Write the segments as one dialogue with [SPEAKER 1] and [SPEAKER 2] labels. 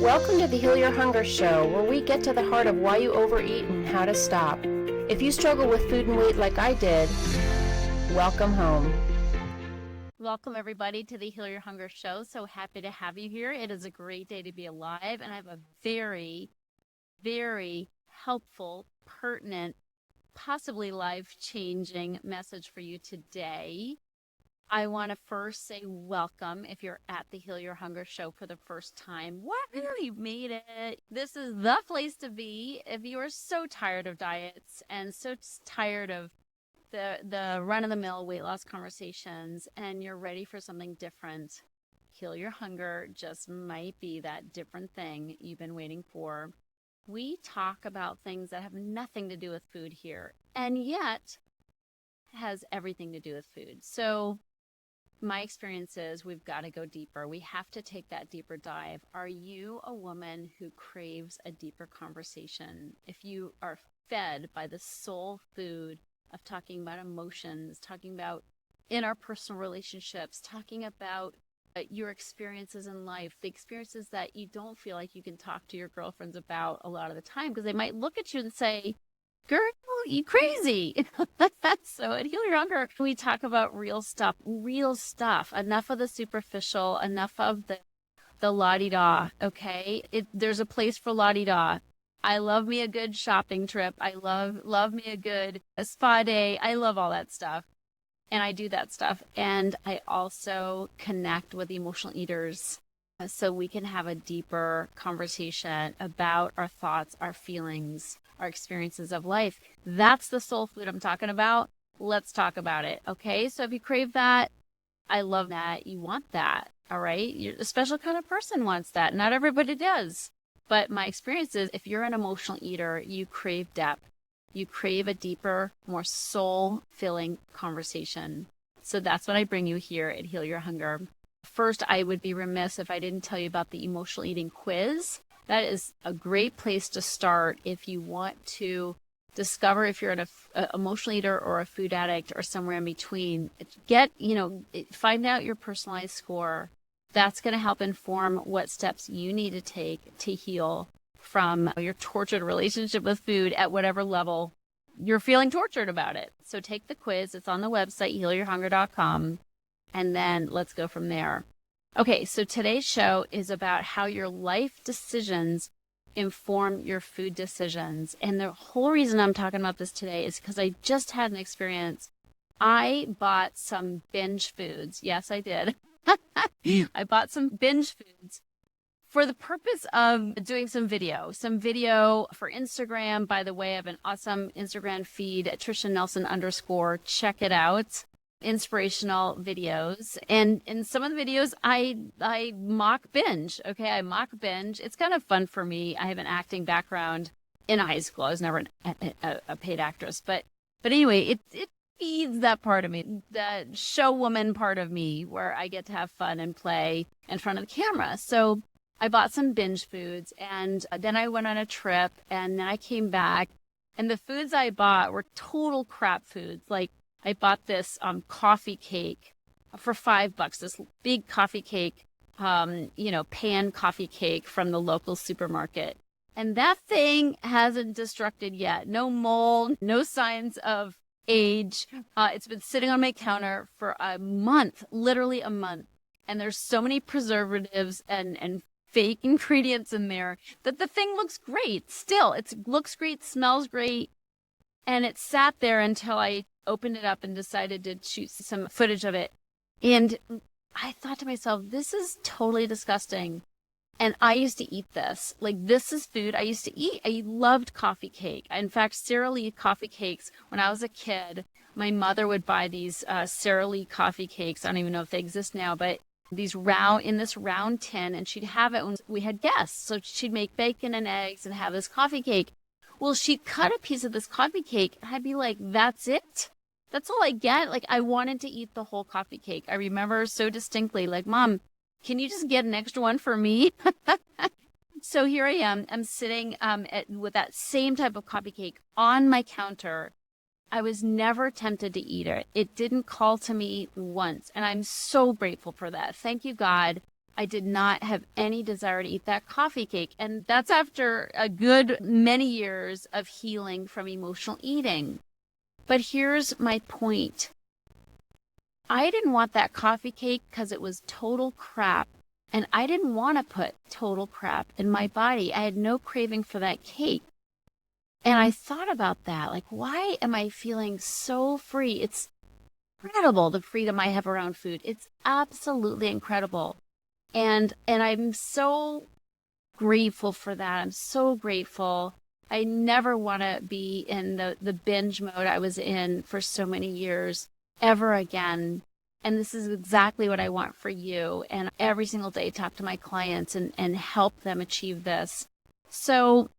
[SPEAKER 1] Welcome to the Heal Your Hunger Show, where we get to the heart of why you overeat and how to stop. If you struggle with food and weight like I did, welcome home.
[SPEAKER 2] Welcome, everybody, to the Heal Your Hunger Show. So happy to have you here. It is a great day to be alive, and I have a very, very helpful, pertinent, possibly life-changing message for you today. I want to first say welcome if you're at the Heal Your Hunger Show for the first time. What? You've made it. This is the place to be if you are so tired of diets and so tired of the run-of-the-mill weight loss conversations and you're ready for something different. Heal Your Hunger just might be that different thing you've been waiting for. We talk about things that have nothing to do with food here, and yet has everything to do with food. So my experience is we've got to go deeper. We have to take that deeper dive. Are you a woman who craves a deeper conversation? If you are fed by the soul food of talking about emotions, talking about interpersonal relationships, talking about your experiences in life, the experiences that you don't feel like you can talk to your girlfriends about a lot of the time because they might look at you and say, girl, you crazy. So at Heal Your Hunger, we talk about real stuff, enough of the superficial, enough of the la-di-da, okay? There's a place for la-di-da. I love me a good shopping trip. I love me a spa day. I love all that stuff. And I do that stuff. And I also connect with emotional eaters so we can have a deeper conversation about our thoughts, our feelings, our experiences of life. That's the soul food I'm talking about. Let's talk about it. Okay. So if you crave that, I love that. You want that. All right. You're a special kind of person wants that. Not everybody does. But my experience is if you're an emotional eater, you crave depth. You crave a deeper, more soul-filling conversation. So that's what I bring you here at Heal Your Hunger. First, I would be remiss if I didn't tell you about the emotional eating quiz. That is a great place to start if you want to discover if you're an emotional eater or a food addict or somewhere in between. Find out your personalized score. That's going to help inform what steps you need to take to heal from your tortured relationship with food at whatever level you're feeling tortured about it. So take the quiz. It's on the website, healyourhunger.com. And then let's go from there. Okay, so today's show is about how your life decisions inform your food decisions. And the whole reason I'm talking about this today is because I just had an experience. I bought some binge foods. Yes, I did. I bought some binge foods for the purpose of doing some video for Instagram. By the way, I have an awesome Instagram feed at Tricia Nelson _. Check it out. Inspirational videos. And in some of the videos, I mock binge. Okay, I mock binge. It's kind of fun for me. I have an acting background in high school. I was never a paid actress. But anyway, it feeds that part of me, the show woman part of me, where I get to have fun and play in front of the camera. So I bought some binge foods, and then I went on a trip, and then I came back, and the foods I bought were total crap foods. Like I bought this coffee cake for $5, this big coffee cake, pan coffee cake from the local supermarket. And that thing hasn't destructed yet. No mold, no signs of age. It's been sitting on my counter for a month, literally a month. And there's so many preservatives and fake ingredients in there that the thing looks great. Still, it looks great, smells great. And it sat there until I opened it up and decided to shoot some footage of it. And I thought to myself, this is totally disgusting. And I used to eat this. Like, this is food I used to eat. I loved coffee cake. In fact, Sara Lee coffee cakes, when I was a kid, my mother would buy these Sara Lee coffee cakes. I don't even know if they exist now, but these in this round tin, and she'd have it when we had guests. So she'd make bacon and eggs and have this coffee cake. Well, she'd cut a piece of this coffee cake, and I'd be like, that's it? That's all I get? Like, I wanted to eat the whole coffee cake. I remember so distinctly, like, Mom, can you just get an extra one for me? So here I am. I'm sitting with that same type of coffee cake on my counter. I was never tempted to eat it. It didn't call to me once. And I'm so grateful for that. Thank you, God, I did not have any desire to eat that coffee cake. And that's after a good many years of healing from emotional eating. But here's my point. I didn't want that coffee cake because it was total crap. And I didn't want to put total crap in my body. I had no craving for that cake. And I thought about that. Like, why am I feeling so free? It's incredible, the freedom I have around food. It's absolutely incredible. And I'm so grateful for that. I'm so grateful. I never want to be in the binge mode I was in for so many years ever again. And this is exactly what I want for you. And every single day, talk to my clients and help them achieve this. So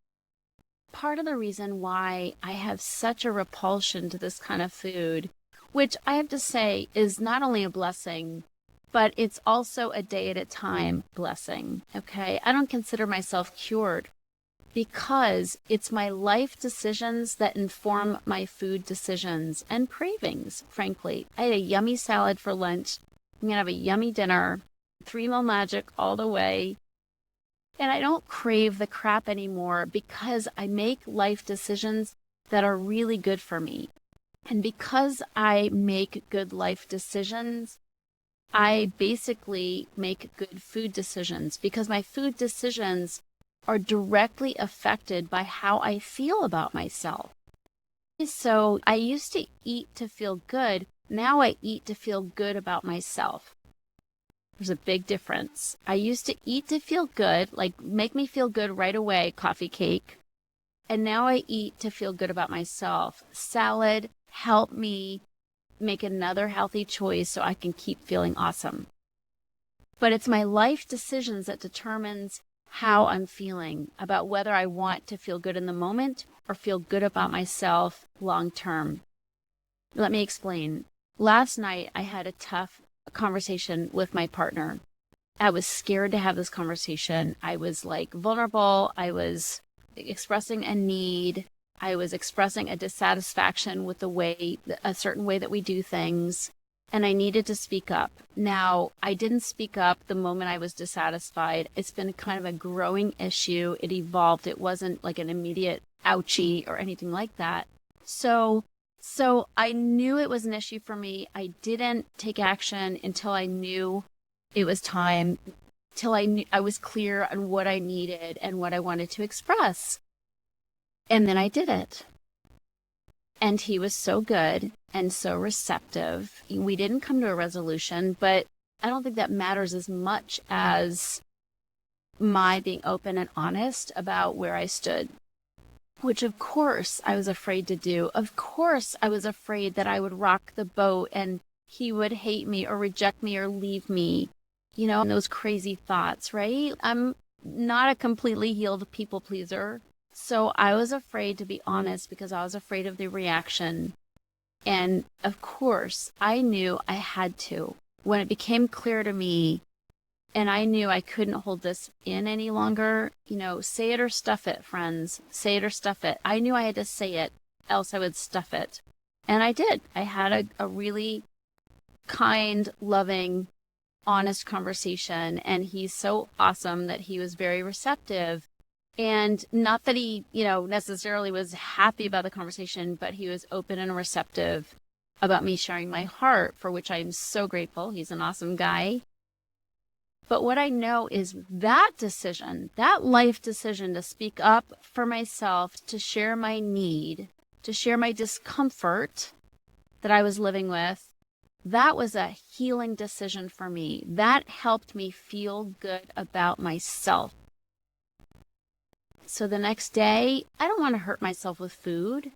[SPEAKER 2] part of the reason why I have such a repulsion to this kind of food, which I have to say is not only a blessing, but it's also a day at a time blessing. Okay. I don't consider myself cured because it's my life decisions that inform my food decisions and cravings, frankly. I had a yummy salad for lunch. I'm going to have a yummy dinner, 3-meal magic all the way. And I don't crave the crap anymore because I make life decisions that are really good for me. And because I make good life decisions, I basically make good food decisions because my food decisions are directly affected by how I feel about myself. So I used to eat to feel good. Now I eat to feel good about myself. There's a big difference. I used to eat to feel good, like make me feel good right away, coffee cake. And now I eat to feel good about myself. Salad helped me make another healthy choice so I can keep feeling awesome. But it's my life decisions that determines how I'm feeling about whether I want to feel good in the moment or feel good about myself long term. Let me explain. Last night, I had a tough conversation with my partner. I was scared to have this conversation. I was like vulnerable. I was expressing a need. I was expressing a dissatisfaction with a certain way that we do things. And I needed to speak up. Now, I didn't speak up the moment I was dissatisfied. It's been kind of a growing issue. It evolved. It wasn't like an immediate ouchie or anything like that. So I knew it was an issue for me. I didn't take action until I knew it was time, till I was clear on what I needed and what I wanted to express. And then I did it. And he was so good and so receptive. We didn't come to a resolution, but I don't think that matters as much as my being open and honest about where I stood, which of course I was afraid to do. Of course I was afraid that I would rock the boat and he would hate me or reject me or leave me, and those crazy thoughts, right? I'm not a completely healed people pleaser. So I was afraid to be honest because I was afraid of the reaction. And of course, I knew I had to. When it became clear to me and I knew I couldn't hold this in any longer, say it or stuff it, friends. Say it or stuff it. I knew I had to say it, else I would stuff it. And I did. I had a really kind, loving, honest conversation. And he's so awesome that he was very receptive. And not that he, necessarily was happy about the conversation, but he was open and receptive about me sharing my heart, for which I'm so grateful. He's an awesome guy. But what I know is that decision, that life decision to speak up for myself, to share my need, to share my discomfort that I was living with, that was a healing decision for me. That helped me feel good about myself. So the next day, I don't want to hurt myself with food.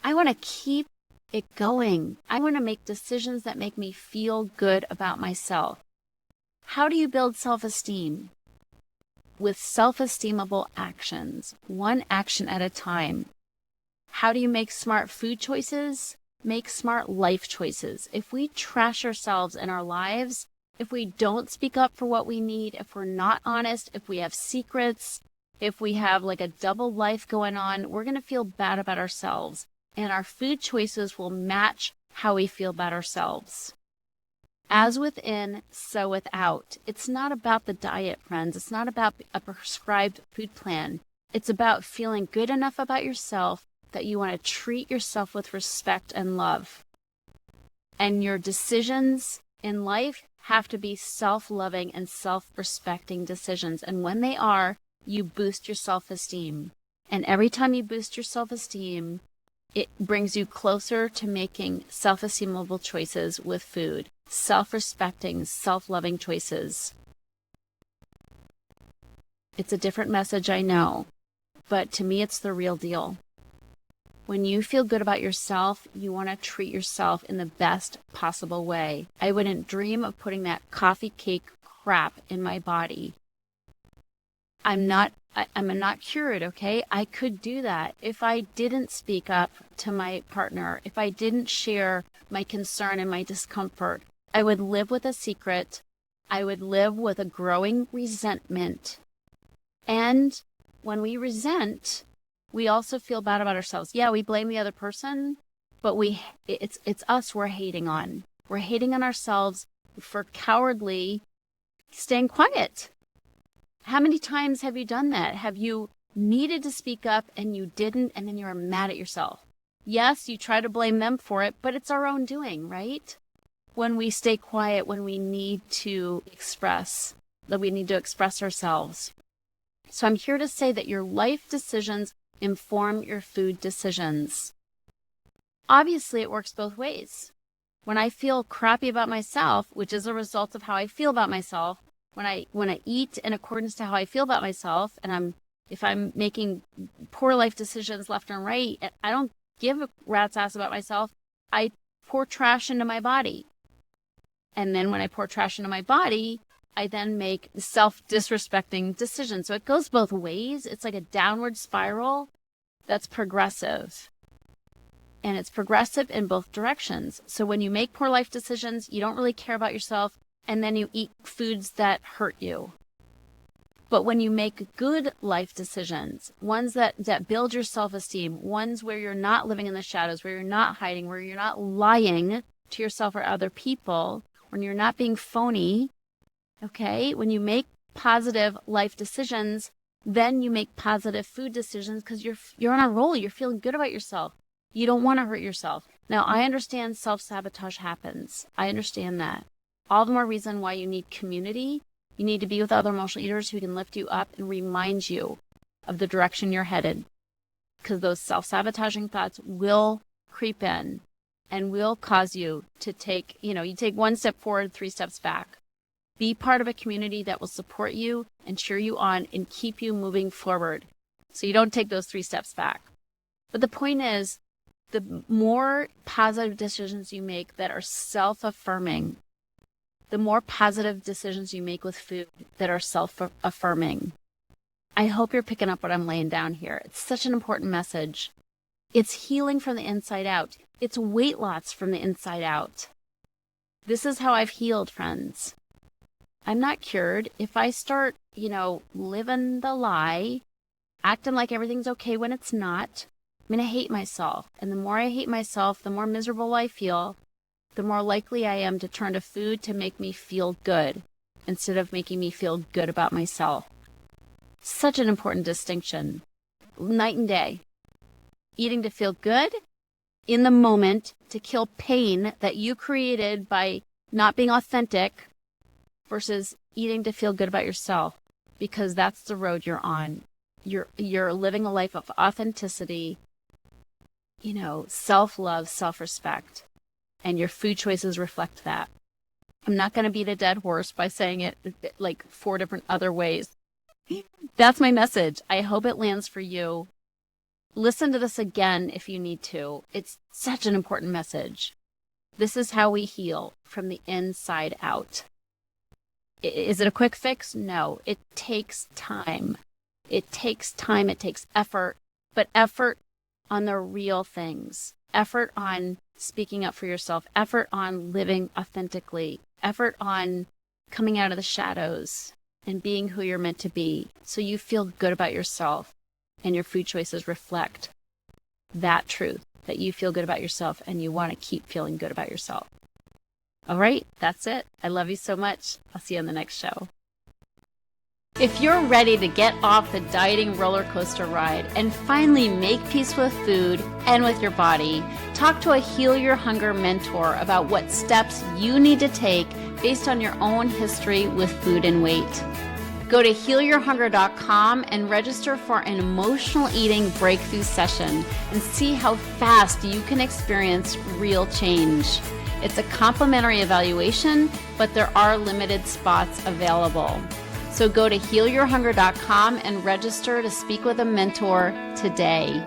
[SPEAKER 2] I want to keep it going. I want to make decisions that make me feel good about myself. How do you build self-esteem? With self-esteemable actions, one action at a time. How do you make smart food choices? Make smart life choices. If we trash ourselves in our lives, if we don't speak up for what we need, if we're not honest, if we have secrets, if we have like a double life going on, we're going to feel bad about ourselves. And our food choices will match how we feel about ourselves. As within, so without. It's not about the diet, friends. It's not about a prescribed food plan. It's about feeling good enough about yourself that you want to treat yourself with respect and love. And your decisions in life have to be self-loving and self-respecting decisions. And when they are, you boost your self-esteem. And every time you boost your self-esteem, it brings you closer to making self-esteemable choices with food, self-respecting, self-loving choices. It's a different message, I know, but to me, it's the real deal. When you feel good about yourself, you want to treat yourself in the best possible way. I wouldn't dream of putting that coffee cake crap in my body. I'm not cured, okay? I could do that if I didn't speak up to my partner, if I didn't share my concern and my discomfort. I would live with a secret. I would live with a growing resentment. And when we resent, we also feel bad about ourselves. Yeah, we blame the other person, but it's us we're hating on. We're hating on ourselves for cowardly staying quiet. How many times have you done that? Have you needed to speak up and you didn't, and then you're mad at yourself? Yes, you try to blame them for it, but it's our own doing, right? When we stay quiet, when we need to express, that we need to express ourselves. So I'm here to say that your life decisions inform your food decisions. Obviously, it works both ways. When I feel crappy about myself, which is a result of how I feel about myself, when I eat in accordance to how I feel about myself, and if I'm making poor life decisions left and right, I don't give a rat's ass about myself. I pour trash into my body. And then when I pour trash into my body, I then make self-disrespecting decisions. So it goes both ways. It's like a downward spiral that's progressive. And it's progressive in both directions. So when you make poor life decisions, you don't really care about yourself, and then you eat foods that hurt you. But when you make good life decisions, ones that build your self-esteem, ones where you're not living in the shadows, where you're not hiding, where you're not lying to yourself or other people, when you're not being phony, okay? When you make positive life decisions, then you make positive food decisions because you're on a roll. You're feeling good about yourself. You don't want to hurt yourself. Now, I understand self-sabotage happens. I understand that. All the more reason why you need community. You need to be with other emotional eaters who can lift you up and remind you of the direction you're headed. Because those self-sabotaging thoughts will creep in and will cause you to take, you take one step forward, 3 steps back. Be part of a community that will support you and cheer you on and keep you moving forward so you don't take those 3 steps back. But the point is, the more positive decisions you make that are self-affirming, the more positive decisions you make with food that are self-affirming. I hope you're picking up what I'm laying down here. It's such an important message. It's healing from the inside out. It's weight loss from the inside out. This is how I've healed, friends. I'm not cured. If I start, living the lie, acting like everything's okay when it's not, I'm going to hate myself. And the more I hate myself, the more miserable I feel, the more likely I am to turn to food to make me feel good instead of making me feel good about myself. Such an important distinction. Night and day. Eating to feel good in the moment to kill pain that you created by not being authentic versus eating to feel good about yourself, because that's the road you're on. You're living a life of authenticity, self-love, self-respect. And your food choices reflect that. I'm not going to beat a dead horse by saying it like 4 different other ways. That's my message. I hope it lands for you. Listen to this again if you need to. It's such an important message. This is how we heal from the inside out. Is it a quick fix? No. It takes time. It takes time. It takes effort. But effort on the real things. Effort on speaking up for yourself, effort on living authentically, effort on coming out of the shadows and being who you're meant to be so you feel good about yourself and your food choices reflect that truth, that you feel good about yourself and you want to keep feeling good about yourself. All right, that's it. I love you so much. I'll see you on the next show. If you're ready to get off the dieting roller coaster ride and finally make peace with food and with your body, talk to a Heal Your Hunger mentor about what steps you need to take based on your own history with food and weight. Go to healyourhunger.com and register for an emotional eating breakthrough session and see how fast you can experience real change. It's a complimentary evaluation, but there are limited spots available. So go to healyourhunger.com and register to speak with a mentor today.